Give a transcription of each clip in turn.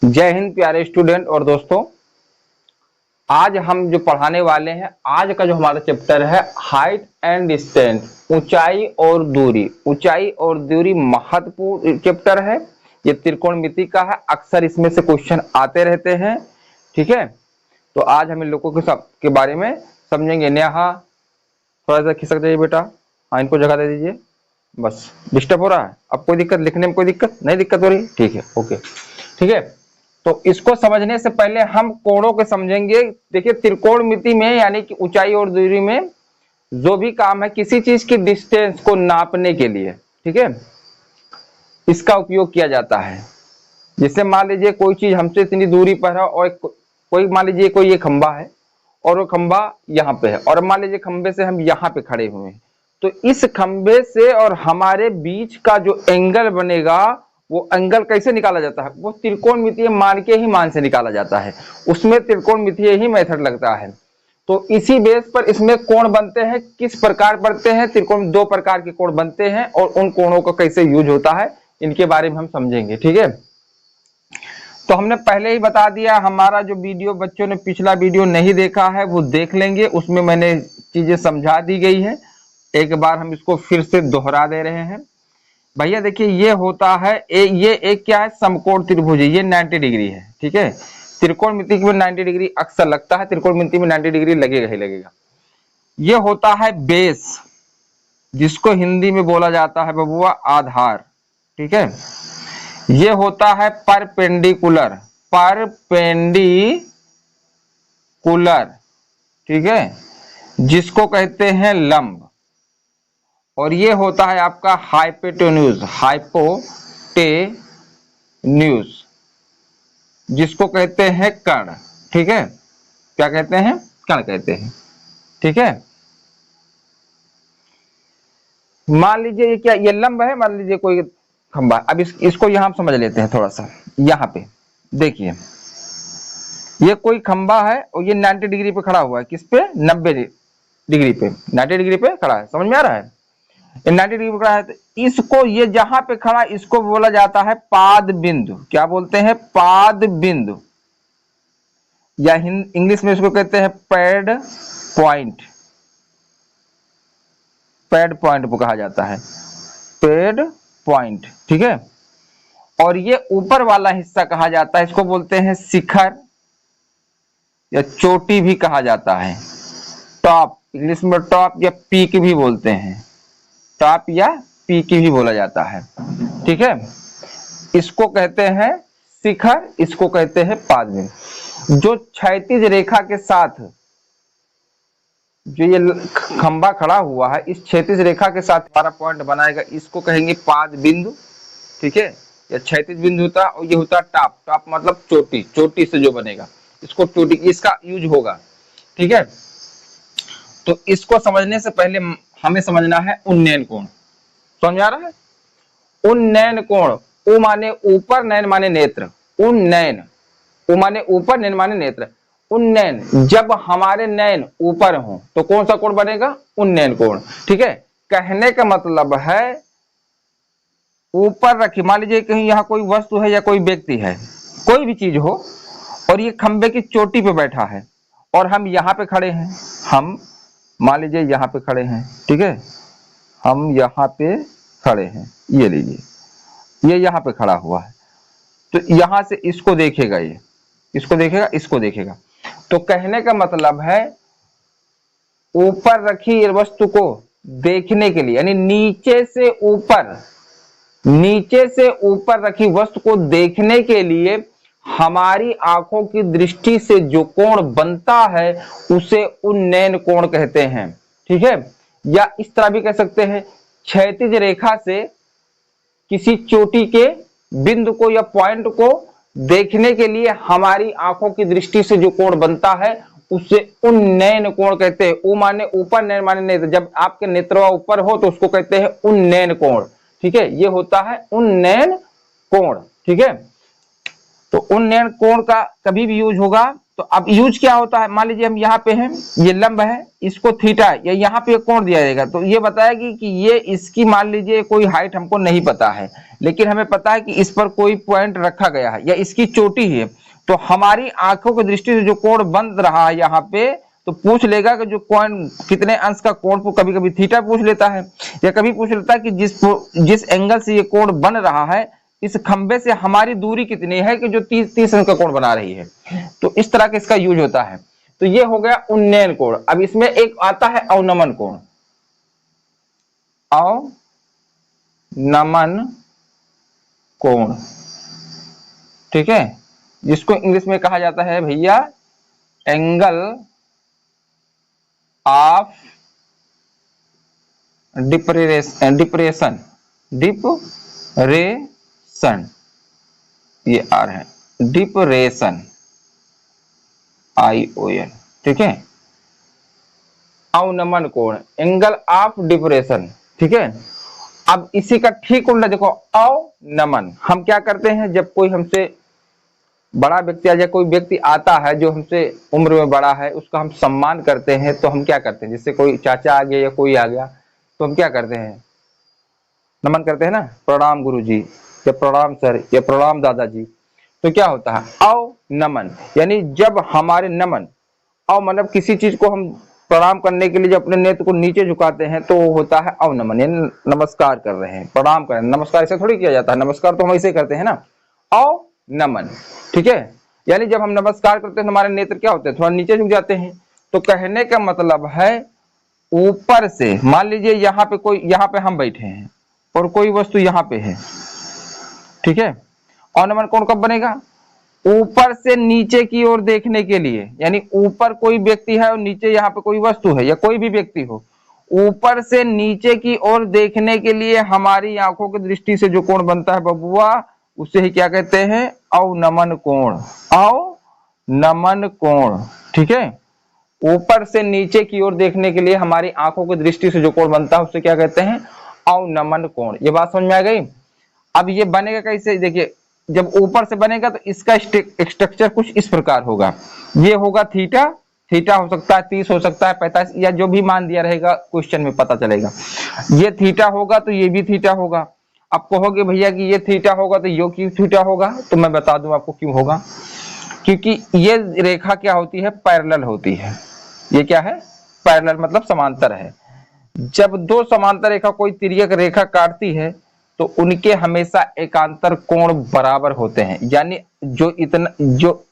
जय हिंद प्यारे स्टूडेंट और दोस्तों। आज हम जो पढ़ाने वाले हैं, आज का जो हमारा चैप्टर है हाइट एंड डिस्टेंस, ऊंचाई और दूरी। ऊंचाई और दूरी महत्वपूर्ण चैप्टर है। ये त्रिकोणमिति का है, अक्सर इसमें से क्वेश्चन आते रहते हैं। ठीक है, तो आज हम इन लोगों के सब के बारे में समझेंगे। नेहा थोड़ा सा खिसक जाइए बेटा, हाँ इनको जगह दे दीजिए। बस डिस्टर्ब हो रहा है, अब कोई दिक्कत, लिखने में कोई दिक्कत नहीं, दिक्कत हो रही? ठीक है, ओके, ठीक है। तो इसको समझने से पहले हम कोणों को समझेंगे। देखिए त्रिकोणमिति में यानी कि ऊंचाई और दूरी में जो भी काम है किसी चीज की डिस्टेंस को नापने के लिए, ठीक है, इसका उपयोग किया जाता है। जैसे मान लीजिए कोई चीज हमसे इतनी दूरी पर है और कोई मान लीजिए कोई ये खंबा है और वो खंबा यहाँ पे है, और मान लीजिए खंबे से हम यहाँ पे खड़े हुए हैं, तो इस खंबे से और हमारे बीच का जो एंगल बनेगा वो एंगल कैसे निकाला जाता है? वो त्रिकोणमितीय मान के ही मान से निकाला जाता है, उसमें त्रिकोणमितीय ही मेथड लगता है। तो इसी बेस पर इसमें कोण बनते हैं। किस प्रकार बनते हैं? त्रिकोण दो प्रकार के कोण बनते हैं और उन कोणों का कैसे यूज होता है इनके बारे में हम समझेंगे। ठीक है, तो हमने पहले ही बता दिया, हमारा जो वीडियो बच्चों ने पिछला वीडियो नहीं देखा है वो देख लेंगे, उसमें मैंने चीजें समझा दी गई है। एक बार हम इसको फिर से दोहरा दे रहे हैं। भैया देखिए ये होता है ये एक क्या है, समकोण त्रिभुज, ये 90 डिग्री है। ठीक है, त्रिकोणमिति में 90 डिग्री अक्सर लगता है, त्रिकोणमिति में 90 डिग्री लगेगा ही लगेगा। ये होता है बेस, जिसको हिंदी में बोला जाता है बबुआ आधार। ठीक है, ये होता है परपेंडिकुलर, परपेंडिकुलर, ठीक है, जिसको कहते हैं लंब। और ये होता है आपका हाइपोटेन्यूज, हाइपोटेन्यूज, जिसको कहते हैं कर्ण। ठीक है, क्या कहते हैं? कर्ण कहते हैं। ठीक है, मान लीजिए ये क्या, ये लंब है, मान लीजिए कोई खंबा। अब इसको यहां समझ लेते हैं थोड़ा सा। यहां पे देखिए ये कोई खंबा है और ये 90 डिग्री पे खड़ा हुआ है। किस पे? 90 डिग्री पे, 90 डिग्री पे खड़ा है। समझ में आ रहा है? 90 डिग्री पे खड़ा है, तो इसको ये जहां पे खड़ा इसको बोला जाता है पाद बिंदु। क्या बोलते हैं? पाद बिंदु, या इंग्लिश में इसको कहते हैं पैड पॉइंट। पैड पॉइंट को कहा जाता है पैड पॉइंट। ठीक है, और ये ऊपर वाला हिस्सा कहा जाता है, इसको बोलते हैं शिखर या चोटी भी कहा जाता है। टॉप, इंग्लिश में टॉप या पीक भी बोलते हैं, टॉप या पीक भी बोला जाता है। ठीक है, इसको कहते हैं शिखर, इसको कहते हैं पाद बिंदु। जो क्षैतिज रेखा के साथ जो ये खंबा खड़ा हुआ है, इस क्षैतिज रेखा के साथ हमारा पॉइंट बनाएगा, इसको कहेंगे पाद बिंदु। ठीक है, या क्षैतिज बिंदु होता है, और ये होता है टॉप। टॉप मतलब चोटी, चोटी से जो बनेगा इसको चोटी, इसका यूज होगा। ठीक है, तो इसको समझने से पहले हमें समझना है उन्नयन कोण। समझ आ रहा है? उन्नयन कोण, उ माने ऊपर, नयन माने नेत्र। उन्नयन, उ माने ऊपर, नयन माने नेत्र। उन्नयन, जब हमारे नयन ऊपर हो तो कौन सा कोण बनेगा? उन्नयन कोण। ठीक है, कहने का मतलब है ऊपर रखी, मान लीजिए कहीं यहाँ कोई वस्तु है या कोई व्यक्ति है, कोई भी चीज हो, और ये खंबे की चोटी पे बैठा है और हम यहाँ पे खड़े हैं। हम मान लीजिए यहाँ पे खड़े हैं। ठीक है, हम यहाँ पे खड़े हैं, ये लीजिए ये यहाँ पे खड़ा हुआ है, तो यहां से इसको देखेगा, ये इसको देखेगा, इसको देखेगा। तो कहने का मतलब है ऊपर रखी वस्तु को देखने के लिए, यानी नीचे से ऊपर, नीचे से ऊपर रखी वस्तु को देखने के लिए हमारी आंखों की दृष्टि से जो कोण बनता है उसे उन्नयन कोण कहते हैं। ठीक है, या इस तरह भी कह सकते हैं क्षैतिज रेखा से किसी चोटी के बिंदु को या पॉइंट को देखने के लिए हमारी आंखों की दृष्टि से जो कोण बनता है उसे उन्नयन कोण कहते हैं। उ माने ऊपर, नयन माने नेत्र। जब आपके नेत्रवा ऊपर हो तो उसको कहते हैं उन्नयन कोण। ठीक है, ये होता है उन्नयन कोण। ठीक है, तो उन्नयन कोण का कभी भी यूज होगा तो अब यूज क्या होता है, मान लीजिए हम यहाँ पे हैं, ये लंब है, इसको थीटा या यहाँ पे कोण दिया जाएगा, तो ये बताएगी कि ये इसकी मान लीजिए कोई हाइट हमको नहीं पता है, लेकिन हमें पता है कि इस पर कोई पॉइंट रखा गया है या इसकी चोटी है, तो हमारी आंखों की दृष्टि से जो कोण बन रहा है यहाँ पे, तो पूछ लेगा कि जो कोण कितने अंश का कोण, को कभी कभी थीटा पूछ लेता है, या कभी पूछ लेता है कि जिस एंगल से ये कोण बन रहा है, इस खंबे से हमारी दूरी कितनी है कि जो 30 अंश का कोण बना रही है। तो इस तरह का इसका यूज होता है। तो ये हो गया उन्नयन कोण। अब इसमें एक आता है अवनमन कोण। अवनमन कोण, ठीक है, जिसको इंग्लिश में कहा जाता है भैया एंगल ऑफ डिप्रेशन, ये आर है, डिप्रेशन, ION, ठीक है, अवनमन कोण, एंगल ऑफ डिप्रेशन, ठीक है। अब इसी का ठीक उल्टा देखो, अवनमन, हम क्या करते हैं, जब कोई हमसे बड़ा व्यक्ति या कोई व्यक्ति आता है जो हमसे उम्र में बड़ा है, उसका हम सम्मान करते हैं, तो हम क्या करते हैं, जैसे कोई चाचा आ गया या कोई आ गया, तो हम क्या करते हैं, नमन करते हैं ना, प्रणाम गुरुजी, या प्रणाम सर, या प्रणाम दादाजी। तो क्या होता है, अवनमन, यानी जब हमारे नमन, अव मतलब किसी चीज को हम प्रणाम करने के लिए जब अपने नेत्र को नीचे झुकाते हैं तो होता है अवनमन, यानी नमस्कार कर रहे हैं, प्रणाम कर रहे हैं। नमस्कार ऐसे थोड़ी किया जाता है, नमस्कार तो हम ऐसे करते हैं ना, अवनमन, ठीक है। यानी जब हम नमस्कार करते हैं हमारे नेत्र क्या होते हैं, थोड़ा नीचे झुक जाते हैं। तो कहने का मतलब है ऊपर से, मान लीजिए यहाँ पे कोई, यहाँ पे हम बैठे हैं और कोई वस्तु यहाँ पे है, ठीक है, अवनमन कोण कब बनेगा, ऊपर से नीचे की ओर देखने के लिए, यानी ऊपर कोई व्यक्ति है और नीचे यहाँ पे कोई वस्तु है या कोई भी व्यक्ति हो, ऊपर से नीचे की ओर देखने के लिए हमारी आंखों की दृष्टि से जो कोण बनता है बबुआ, उसे ही क्या कहते हैं, अवनमन कोण, अवनमन कोण, ठीक है। ऊपर से नीचे की ओर देखने के लिए हमारी आंखों की दृष्टि से जो कोण बनता है उसे क्या कहते हैं, अवनमन कोण। ये बात समझ में आ गई। अब ये बनेगा कैसे, देखिए, जब ऊपर से बनेगा तो इसका स्ट्रक्चर कुछ इस प्रकार होगा, ये होगा थीटा, थीटा हो सकता है 30, हो सकता है 45, या जो भी मान दिया रहेगा क्वेश्चन में पता चलेगा। ये थीटा होगा तो ये भी थीटा होगा। आप कहोगे भैया कि ये थीटा होगा तो यो क्यों थीटा होगा, तो मैं बता दूं आपको क्यों होगा, क्योंकि ये रेखा क्या होती है, पैरेलल होती है। ये क्या है, पैरेलल मतलब समांतर है। जब दो समांतर रेखा कोई तिर्यक रेखा काटती है तो उनके हमेशा एकांतर कोण बराबर होते हैं, यानी जो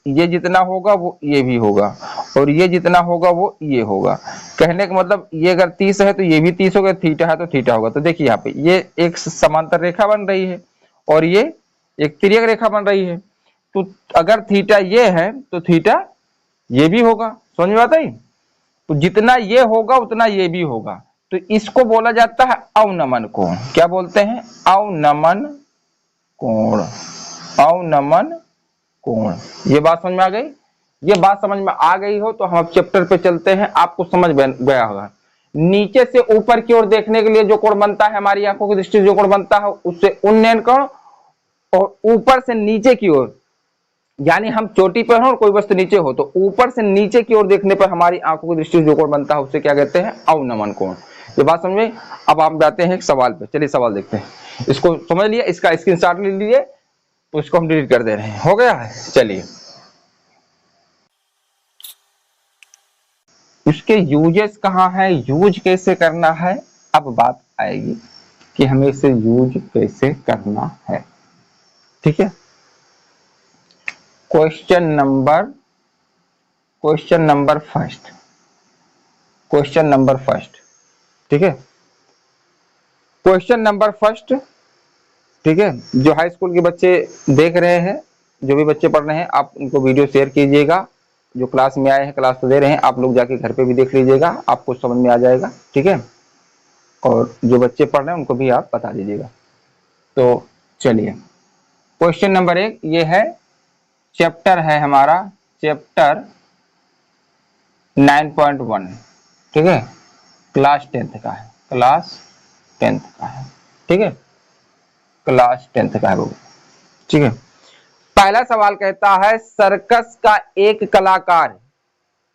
ये जितना होगा वो ये भी होगा, और ये जितना होगा वो ये होगा। कहने का मतलब ये अगर 30 है तो ये भी 30 होगा, थीटा है तो थीटा होगा। तो देखिए यहाँ पे ये एक समांतर रेखा बन रही है और ये एक तिर्यक रेखा बन रही है, तो अगर थीटा ये है तो थीटा ये भी होगा। समझ में आता है, तो जितना ये होगा उतना ये भी होगा, तो इसको बोला जाता है अवनमन कोण। क्या बोलते हैं, अवनमन कोण, अवनमन कोण। ये बात समझ में आ गई। ये बात समझ में आ गई हो तो हम अब चैप्टर पे चलते हैं, आपको समझ गया होगा। नीचे से ऊपर की ओर देखने के लिए जो कोण बनता है, हमारी आंखों की दृष्टि से जो कोण बनता है उससे उन्नयन कोण, और ऊपर से नीचे की ओर, यानी हम चोटी पर हो और कोई वस्तु नीचे हो, तो ऊपर से नीचे की ओर देखने पर हमारी आंखों की दृष्टि से जो कोण बनता है उसे क्या कहते हैं, अवनमन कोण। ये बात समझ में। अब आप जाते हैं एक सवाल पे, चलिए सवाल देखते हैं। इसको समझ लिया, इसका स्क्रीनशॉट ले लीजिए, तो इसको हम डिलीट कर दे रहे हैं। हो गया है, चलिए। इसके यूजेस कहाँ है, यूज कैसे करना है, अब बात आएगी कि हमें इसे यूज कैसे करना है, ठीक है। क्वेश्चन नंबर फर्स्ट, ठीक है, क्वेश्चन नंबर फर्स्ट, ठीक है। जो हाई स्कूल के बच्चे देख रहे हैं, जो भी बच्चे पढ़ रहे हैं, आप उनको वीडियो शेयर कीजिएगा। जो क्लास में आए हैं, क्लास तो दे रहे हैं, आप लोग जाके घर पे भी देख लीजिएगा, आपको समझ में आ जाएगा, ठीक है। और जो बच्चे पढ़ रहे हैं उनको भी आप बता दीजिएगा। तो चलिए, क्वेश्चन नंबर 1 ये है, चैप्टर है हमारा चैप्टर 9.1, ठीक है, क्लास 10th का है, क्लास 10th का है, ठीक है, क्लास 10th का है वो, ठीक है। पहला सवाल कहता है सर्कस का एक कलाकार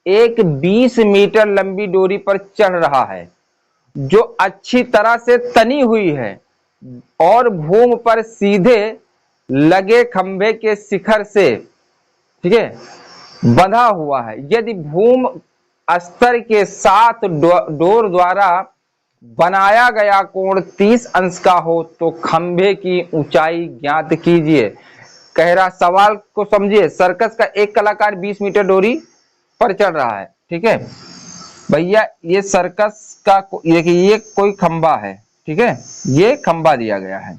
एक 20 मीटर लंबी डोरी पर चढ़ रहा है जो अच्छी तरह से तनी हुई है और भूमि पर सीधे लगे खंभे के शिखर से, ठीक है, बंधा हुआ है। यदि भूमि स्तर के साथ डोर द्वारा बनाया गया कोण 30 अंश का हो तो खंभे की ऊंचाई ज्ञात कीजिए। कह रहा, सवाल को समझिए, सर्कस का एक कलाकार 20 मीटर डोरी पर चढ़ रहा है, ठीक है भैया। ये सर्कस का देखिए ये कोई खंभा है, ठीक है, ये खंभा दिया गया है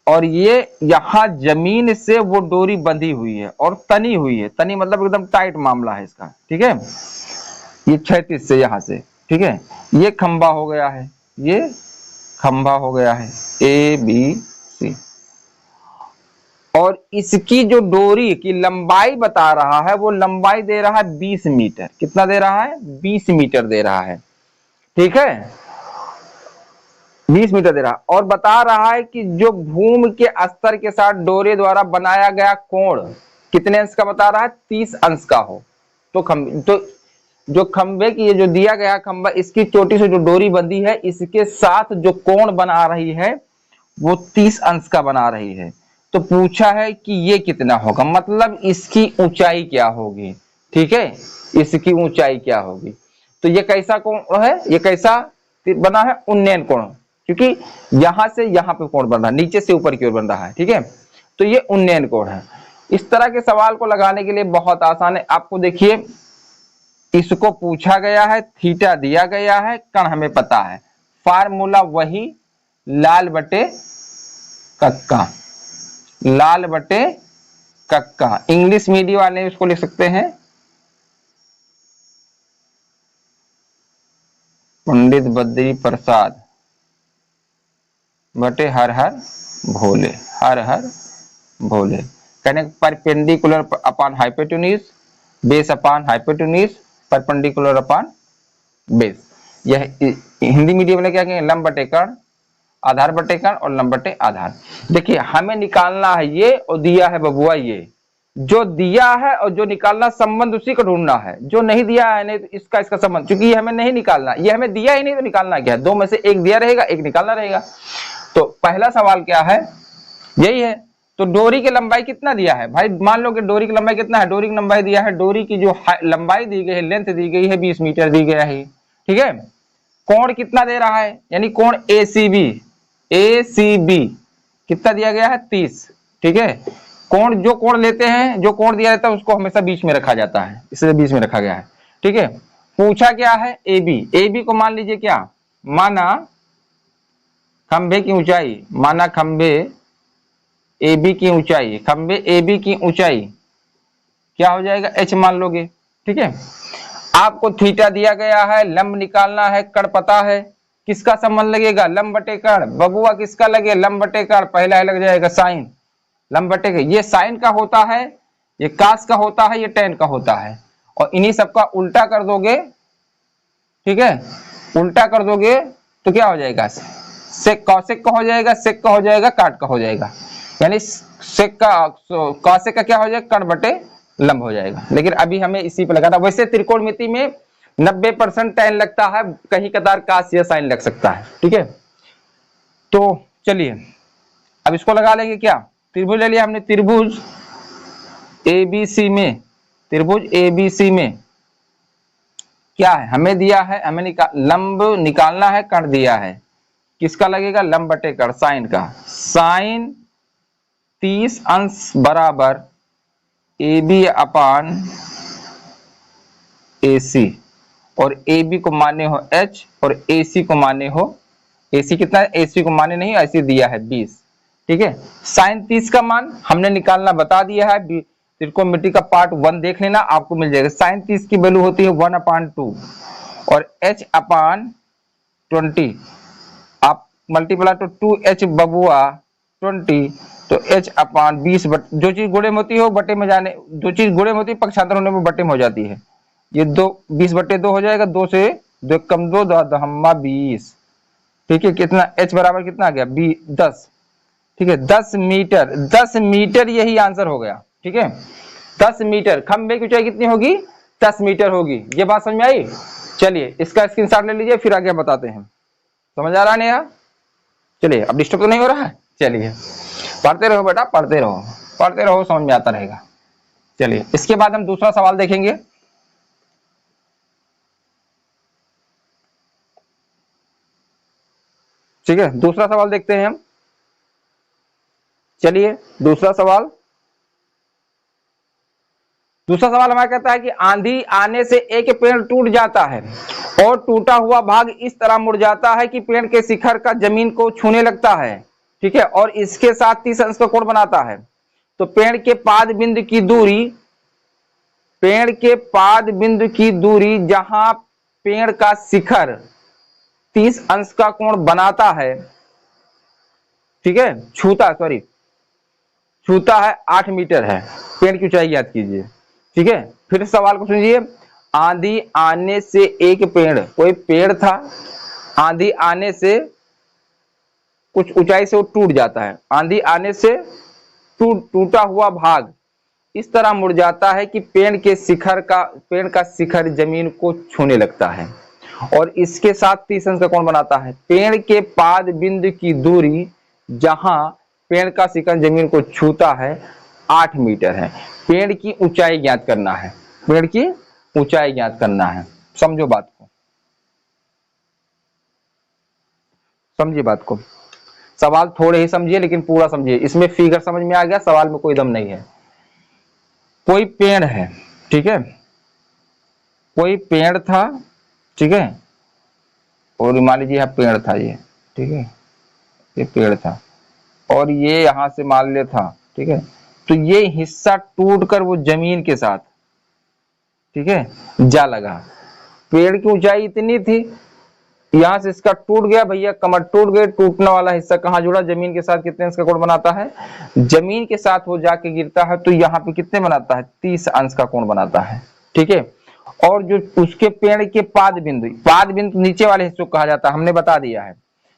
और ये यहां जमीन से वो डोरी बंधी हुई है और तनी हुई है। तनी मतलब एकदम टाइट मामला है इसका, ठीक है। ये 36 से यहां से, ठीक है, ये खंभा हो गया है, ये खंभा हो गया है ABC और इसकी जो डोरी की लंबाई बता रहा है वो लंबाई दे रहा है 20 मीटर। कितना दे रहा है? 20 मीटर दे रहा है, ठीक है, 20 मीटर दे रहा और बता रहा है कि जो भूमि के स्तर के साथ डोरे द्वारा बनाया गया कोण कितने अंश का बता रहा है? 30 अंश का हो तो जो खंभे की ये जो दिया गया खंभा, इसकी चोटी से जो डोरी बंधी है इसके साथ जो कोण बना रही है वो 30 अंश का बना रही है। तो पूछा है कि ये कितना होगा, मतलब इसकी ऊंचाई क्या होगी, ठीक है, इसकी ऊंचाई क्या होगी। तो ये कैसा कोण है? ये कैसा बना है? उन्नयन कोण, क्योंकि यहां से यहां पे कोण बन रहा है, नीचे से ऊपर की ओर बन रहा है, ठीक है। तो ये उन्नयन कोण है। इस तरह के सवाल को लगाने के लिए बहुत आसान है। आपको देखिए इसको पूछा गया है, थीटा दिया गया है, कण हमें पता है, फार्मूला वही लाल बटे कक्का, लाल बटे कक्का। इंग्लिश मीडियम वाले इसको लिख सकते हैं पंडित बद्री प्रसाद बटे हर हर भोले, हर हर भोले। कहने perpendicular upon hypotenuse, base upon hypotenuse, perpendicular upon base. यह हिंदी मीडियम में क्या कहेंगे? लंब बटे कर्ण, आधार बटे कर्ण और लंब बटे आधार। देखिए हमें निकालना है ये और दिया है बबुआ ये, जो दिया है और जो निकालना संबंध उसी को ढूंढना है। जो नहीं दिया है नहीं तो इसका इसका संबंध, क्योंकि ये हमें नहीं निकालना, ये हमें दिया ही नहीं तो निकालना क्या है? दो में से एक दिया रहेगा, एक निकालना रहेगा। तो पहला सवाल क्या है? यही है। तो डोरी की लंबाई कितना दिया है भाई? मान लो कि डोरी की लंबाई कितना है? डोरी की लंबाई दिया है, डोरी की जो लंबाई दी गई है, लेंथ दी गई है 20 मीटर दी गया है, ठीक है। कोण कितना दे रहा है? यानी कोण ACB, ACB कितना दिया गया है? 30, ठीक है। कोण जो कोण लेते हैं, जो कोण दिया जाता है उसको हमेशा बीच में रखा जाता है, इसलिए बीच में रखा गया है, ठीक है। पूछा क्या है? AB, AB को मान लीजिए क्या? माना खंभे की ऊंचाई, माना खंभे AB की ऊंचाई, खंभे AB की ऊंचाई क्या हो जाएगा? H मान लोगे, ठीक है। आपको थीटा दिया गया है, लंब निकालना है, कर्ण पता है, किसका संबंध लगेगा? लंब बटे कर्ण। बबुआ किसका लगे? लंब बटे कर्ण। पहला लग जाएगा साइन, लंब बटे कर्ण। ये साइन का होता है, ये कास का होता है, ये टेन का होता है, और इन्हीं सबका उल्टा कर दोगे, ठीक है, उल्टा कर दोगे तो क्या हो जाएगा? सेक कौशिक का हो जाएगा, सेक का हो जाएगा, काट का हो जाएगा। यानी सेक का कौशिक का क्या हो जाएगा? कर्ण बटे लंब हो जाएगा। लेकिन अभी हमें इसी पे लगाना। वैसे त्रिकोणमिति में 90% टेन लगता है, कहीं कदार काश या साइन लग सकता है, ठीक है। तो चलिए अब इसको लगा लेंगे। क्या त्रिभुज ले लिया हमने? त्रिभुज ABC में, त्रिभुज ABC में क्या है हमें दिया है? हमें लंब निकालना है, कर्ण दिया है, किसका लगेगा? लंब बटे कर्ण, साइन का। साइन 30 अंश बराबर AB अपान AC, और AB को माने हो H और AC को माने हो, AC कितना है? AC को माने नहीं, ऐसे दिया है 20, ठीक है। साइन 30 का मान हमने निकालना बता दिया है, त्रिकोणमिति का पार्ट 1 देख लेना, आपको मिल जाएगा। साइन 30 की वैल्यू होती है 1/2 और H अपान 20, आप मल्टीप्लाई तो 2H बबुआ 20, तो H अपान 20, जो चीज गुणे में होती है वो बटे में जाने, जो चीज गुणे में होती है पक्षांतर होने में बटे में हो जाती है। ये 20/2 हो जाएगा, 2 से 2 कम 2 10, ठीक है। कितना H बराबर कितना आ गया? 10। ठीक है 10 मीटर, 10 मीटर यही आंसर हो गया। ठीक है 10 मीटर, खंबे की ऊंचाई कितनी होगी 10 मीटर होगी। ये बात समझ में आई? चलिए इसका स्क्रीनशॉट ले लीजिए, फिर आगे बताते हैं। समझ आ रहा है नेहा? चलिए अब डिस्टर्ब तो नहीं हो रहा है? चलिए पढ़ते रहो बेटा, पढ़ते रहो, पढ़ते रहो, समझ में आता रहेगा। चलिए इसके बाद हम दूसरा सवाल देखेंगे। ठीक है दूसरा सवाल देखते हैं हम। चलिए दूसरा सवाल हमारा कहता है कि आंधी आने से एक पेड़ टूट जाता है और टूटा हुआ भाग इस तरह मुड़ जाता है कि पेड़ के शिखर का जमीन को छूने लगता है। ठीक है और इसके साथ 30 अंश का कोण बनाता है। तो पेड़ के पाद बिंदु की दूरी जहां पेड़ का शिखर 30 अंश का कोण बनाता है, ठीक है छूता है 8 मीटर है। पेड़ की ऊंचाई याद कीजिए। ठीक है फिर सवाल को सुनिए। आंधी आने से एक पेड़, कोई पेड़ था, आंधी आने से कुछ ऊंचाई से वो टूट जाता है। आंधी आने से टूटा हुआ भाग इस तरह मुड़ जाता है कि पेड़ का शिखर जमीन को छूने लगता है और इसके साथ 30 अंश का कोण बनाता है। पेड़ के पाद बिंदु की दूरी जहां पेड़ का शिखर जमीन को छूता है 8 मीटर है। पेड़ की ऊंचाई ज्ञात करना है, पेड़ की ऊंचाई ज्ञात करना है। समझो बात को, समझिए बात को। सवाल थोड़े ही समझिए लेकिन पूरा समझिए। इसमें फिगर समझ में आ गया, सवाल में कोई दम नहीं है। कोई पेड़ है, ठीक है, कोई पेड़ था, ठीक है, और मान लीजिए यह पेड़ था, ये ठीक है, ये पेड़ था और ये यहां से मान ले था, ठीक है। तो ये हिस्सा टूटकर वो जमीन के साथ, ठीक है, जा लगा। पेड़ की ऊंचाई इतनी थी, यहां से इसका टूट गया भैया, कमर टूट गए। टूटने वाला हिस्सा कहां जुड़ा? जमीन के साथ। कितने अंश का कोण बनाता है? जमीन के साथ वो जाके गिरता है तो यहाँ पे कितने बनाता है? 30 अंश का कोण बनाता है। ठीक है और जो उसके पेड़ के पाद बिंदु नीचे वाले हिस्सों को कहा जाता है, हमने बता दिया है।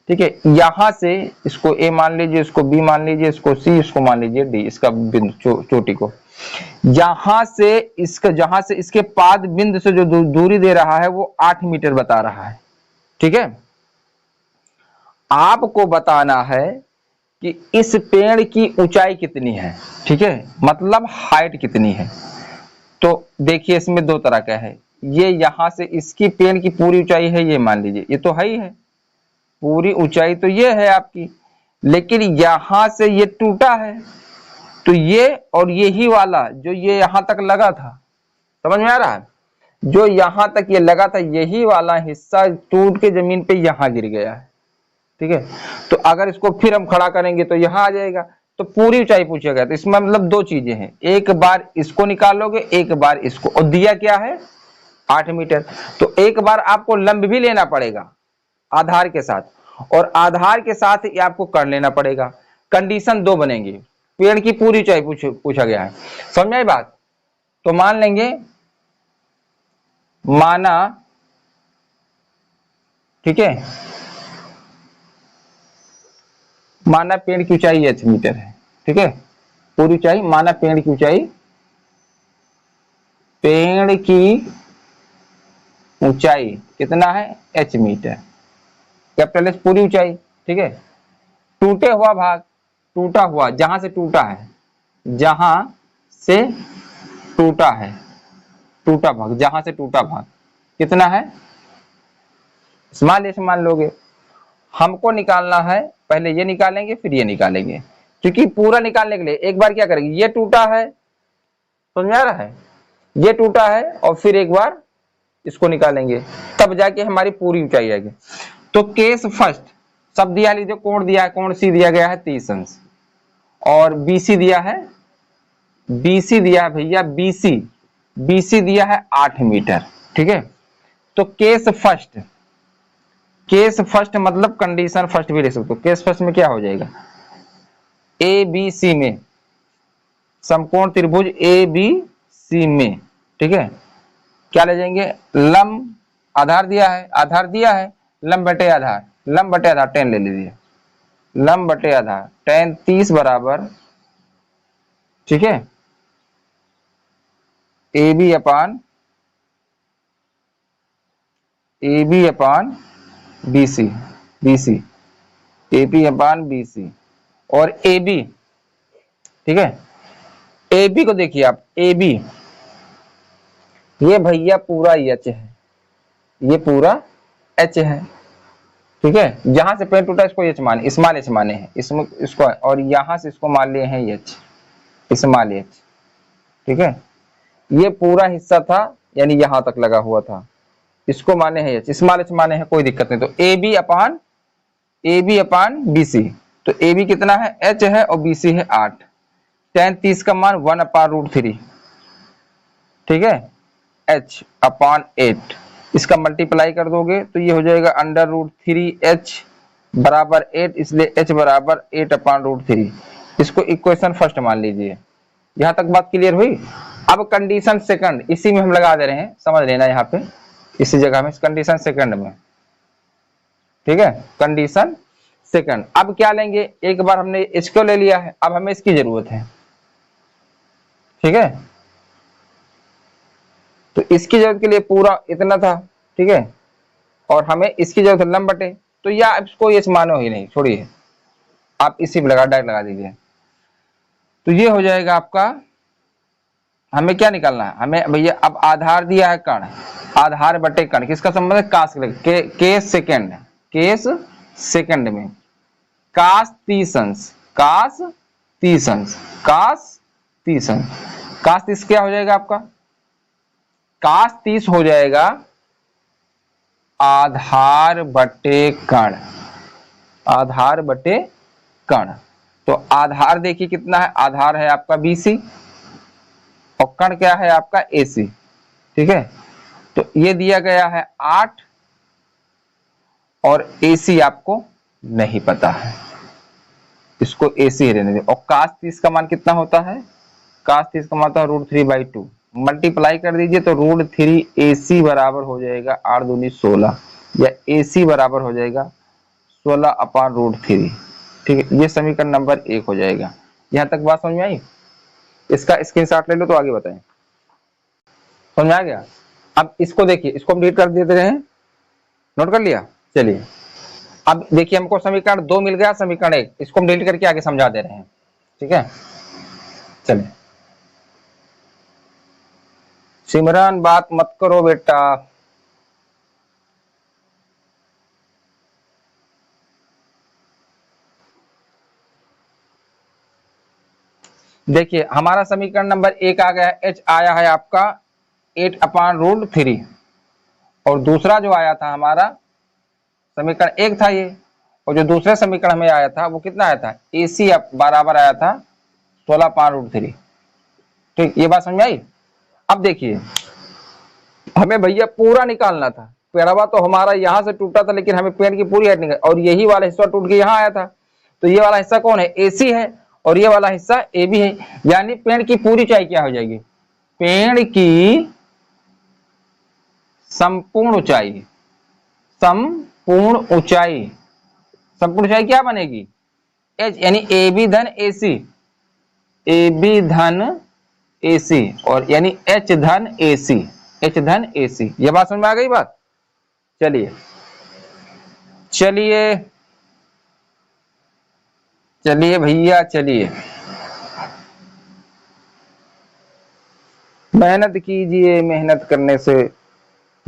ठीक है यहां से इसको ए मान लीजिए, इसको बी मान लीजिए, इसको सी, इसको मान लीजिए डी, इसका बिंदु चोटी को। जहां से इसके पाद बिंदु से जो दूरी दे रहा है वो 8 मीटर बता रहा है। ठीक है आपको बताना है कि इस पेड़ की ऊंचाई कितनी है। ठीक है मतलब हाइट कितनी है। तो देखिए इसमें दो तरह का है। ये यहां से इसकी पेड़ की पूरी ऊंचाई है, ये मान लीजिए, ये तो है ही है, पूरी ऊंचाई तो ये है आपकी। लेकिन यहां से ये टूटा है तो ये और ये ही वाला जो ये यहां तक लगा था, समझ में आ रहा है? जो यहां तक ये लगा था यही वाला हिस्सा टूट के जमीन पे यहां गिर गया है। ठीक है तो अगर इसको फिर हम खड़ा करेंगे तो यहां आ जाएगा। तो पूरी ऊंचाई पूछा गया। तो इसमें मतलब दो चीजें हैं, एक बार इसको निकालोगे, एक बार इसको, और दिया क्या है? 8 मीटर। तो एक बार आपको लंब भी लेना पड़ेगा आधार के साथ, और आधार के साथ ही आपको कर लेना पड़ेगा। कंडीशन दो बनेंगी। पेड़ की पूरी ऊंचाई पूछा गया है, समझ में आई बात? तो मान लेंगे, माना, ठीक है, माना पेड़ की ऊंचाई 8 मीटर है। ठीक है पूरी ऊंचाई, माना पेड़ की ऊंचाई, कितना है? h मीटर, कैपिटल एच पूरी ऊंचाई। ठीक है टूटे हुआ भाग, टूटा हुआ, जहां से टूटा है, जहां से टूटा है, टूटा भाग, जहां से टूटा भाग कितना है? मान लोगे। हमको निकालना है, पहले ये निकालेंगे फिर ये निकालेंगे, क्योंकि पूरा निकालने के लिए एक बार क्या करेंगे, ये टूटा है, समझ में आ रहा है? ये टूटा है और फिर एक बार इसको निकालेंगे, तब जाके हमारी पूरी ऊंचाई आएगी। तो केस फर्स्ट सब दिया लीजिए। कोण दिया है, कोण सी दिया गया है 30 अंश, और बीसी दिया है, भैया बीसी दिया है 8 मीटर। ठीक है तो केस फर्स्ट मतलब कंडीशन फर्स्ट भी लिख सकते हो। केस फर्स्ट में क्या हो जाएगा? ए बी सी में, समकोण त्रिभुज ए बी सी में, ठीक है, क्या ले जाएंगे? लंब, आधार दिया है, लंब बटे आधार 10 ले लीजिए। लंब बटे आधार, tan 30 बराबर, ठीक है, AB अपान BC, AB अपान BC और AB, ठीक है। AB को देखिए आप, AB ये भैया पूरा H है, ये पूरा H है, ठीक है। जहां से पेन टूटा इसको H माने, स्मॉल h माने हैं इसमें इसको, और यहां से इसको मान लिए हैं H, स्मॉल h, ठीक है। ये पूरा हिस्सा था यानी यहां तक लगा हुआ था, इसको माने हैं H, स्मॉल h माने हैं, कोई दिक्कत नहीं। तो AB अपान BC, तो AB कितना है, H है, और BC है 8। tan 30 का मान 1/√3, ठीक है, H अपान 8, इसका मल्टीप्लाई कर दोगे तो ये हो जाएगा √3H बराबर 8, इसलिए H बराबर 8/√3। इसको इक्वेशन फर्स्ट मान लीजिए। यहां तक बात क्लियर हुई। अब कंडीशन सेकंड इसी में हम लगा दे रहे हैं, समझ लेना यहाँ पे, इसी जगह में कंडीशन सेकंड में, ठीक है, कंडीशन सेकंड। अब क्या लेंगे, एक बार हमने इसको ले लिया है, अब हमें इसकी जरूरत है, ठीक है। तो इसकी जरूरत के लिए पूरा इतना था, ठीक है, और हमें इसकी जरूरत है लंब बटे, तो या इसको ये मानो ही नहीं, छोड़िए, आप इसी में डायरेक्ट लगा दीजिए। तो ये हो जाएगा आपका, हमें क्या निकालना है, हमें भैया अब आधार दिया है कण, आधार बटे कण, किसका संबंध है, कास केस सेकंड, केस सेकंड में कास 30 अंश, कास 30 अंश, कास 30 अंश, कास 30 क्या हो जाएगा आपका, कास 30 हो जाएगा आधार बटे कण, आधार बटे कण। तो आधार देखिए कितना है, आधार है आपका BC और कण क्या है आपका AC, ठीक है। तो ये दिया गया है 8 और AC आपको नहीं पता है, इसको AC रहने दे। और कास 30 का मान कितना होता है, कास 30 का मान होता है √3/2, मल्टीप्लाई कर दीजिए तो √3 AC बराबर हो जाएगा 8 दूनी 16, या AC बराबर हो जाएगा 16/√3, ठीक है। ये समीकरण नंबर 1 हो जाएगा। यहां तक बात समझ में आई, इसका स्क्रीनशॉट ले लो तो आगे बताएं, समझ में आ गया। अब इसको देखिए, इसको हम डिलीट कर देते हैं, नोट कर लिया। चलिए अब देखिए, हमको समीकरण 2 मिल गया, समीकरण 1, इसको हम डिलीट करके आगे समझा दे रहे हैं, ठीक है। चलिए सिमरन बात मत करो बेटा, देखिए हमारा समीकरण नंबर 1 आ गया है, H आया है आपका 8/√3, और दूसरा जो आया था हमारा समीकरण 1 था ये, और जो दूसरे समीकरण में आया था वो कितना आया था, AC बराबर आया था 16/√3, ठीक। ये बात समझ में आई। अब देखिए हमें भैया पूरा निकालना था, पेड़वा तो हमारा यहां से टूटा था, लेकिन हमें पेड़ की पूरी हाइट निकाल, और यही वाला हिस्सा टूट के यहाँ आया था, तो ये वाला हिस्सा कौन है, AC है, और ये वाला हिस्सा AB है, यानी पेड़ की पूरी ऊंचाई क्या हो जाएगी, पेड़ की संपूर्ण ऊंचाई, संपूर्ण ऊंचाई, संपूर्ण ऊंचाई क्या बनेगी, H, यानी AB धन AC, AB धन AC, और यानी H धन AC, H धन AC। ये बात समझ में आ गई बात। चलिए चलिए चलिए भैया, चलिए मेहनत कीजिए, मेहनत करने से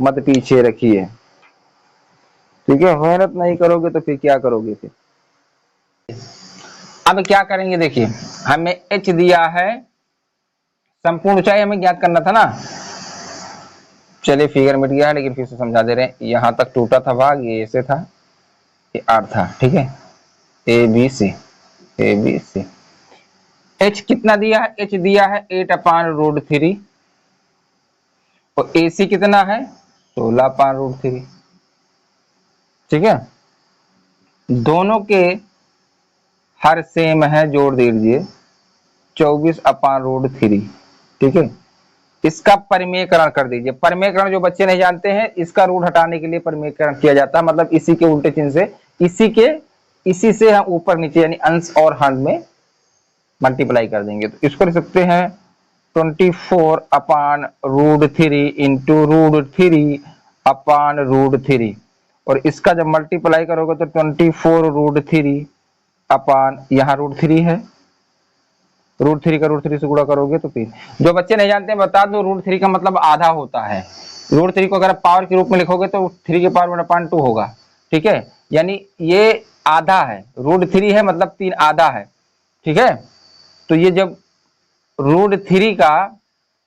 मत पीछे रखिए, ठीक है। मेहनत नहीं करोगे तो फिर क्या करोगे फिर। अब क्या करेंगे, देखिए हमें H दिया है, संपूर्ण ऊंचाई हमें ज्ञात करना था ना। चलिए फिगर मिट गया है, लेकिन फिर से समझा दे रहे हैं। यहां तक टूटा था भाग, ये ऐसे था, ये 8 था, ठीक है, ABC, ABC। H कितना दिया है, H दिया है 8/√3, और AC कितना है 16/√3, ठीक है। दोनों के हर सेम है, जोड़ दीजिए 24/√3, ठीक है। इसका परिमेयकरण कर दीजिए। परिमेयकरण जो बच्चे नहीं जानते हैं, इसका रूट हटाने के लिए परिमेयकरण किया जाता है, मतलब इसी के उल्टे चिन्ह से, इसी के इसी से हम ऊपर नीचे यानी अंश और हर में मल्टीप्लाई कर देंगे। तो इसको लिख सकते हैं 24/√3 इंटू √3 अपान √3, और इसका जब मल्टीप्लाई करोगे तो 24√3 अपान यहाँ √3 है, √3 का √3 से गुणा करोगे तो 3। जो बच्चे नहीं जानते हैं बता दो, √3 का मतलब आधा होता है। √3 को अगर पावर के रूप में लिखोगे तो 3 के पावर 1/2 होगा, ठीक है, यानी ये आधा है, √3 है मतलब 3 आधा है, ठीक है। तो ये जब √3 का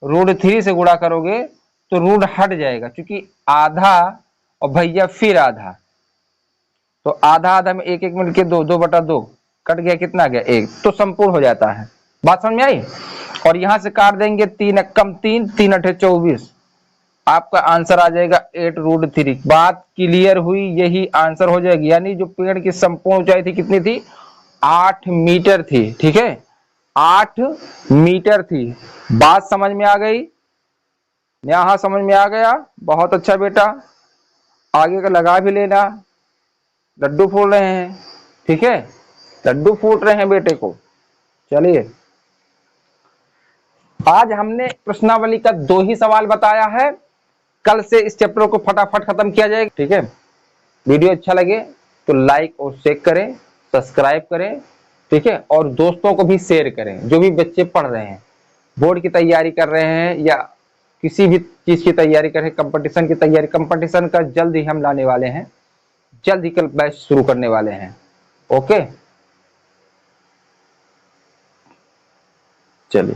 √3 से गुणा करोगे तो रूट हट जाएगा, क्योंकि आधा और भैया फिर आधा, तो आधा आधा में एक एक मिलके 2, 2/2 कट गया, कितना गया 1, तो संपूर्ण हो जाता है। बात समझ में आई। और यहां से काट देंगे 3 कम 3, 3 8 24, आपका आंसर आ जाएगा 8√3। बात क्लियर हुई, यही आंसर हो जाएगी। यानी जो पेड़ की संपूर्ण ऊंचाई थी कितनी थी, 8 मीटर थी, ठीक है, 8 मीटर थी। बात समझ में आ गई, यहां समझ में आ गया, बहुत अच्छा बेटा, आगे का लगा भी लेना। लड्डू फूल रहे हैं, ठीक है, लड्डू फूट रहे हैं बेटे को। चलिए, आज हमने प्रश्नावली का 2 ही सवाल बताया है, कल से इस चैप्टर को फटाफट खत्म किया जाएगा, ठीक है। वीडियो अच्छा लगे तो लाइक और शेयर करें, सब्सक्राइब करें, ठीक है, और दोस्तों को भी शेयर करें। जो भी बच्चे पढ़ रहे हैं, बोर्ड की तैयारी कर रहे हैं या किसी भी चीज की तैयारी कर रहे हैं, कंपटीशन की तैयारी, कंपटीशन का जल्द ही हम लाने वाले हैं, जल्द ही कल बैच शुरू करने वाले हैं। ओके, चलिए।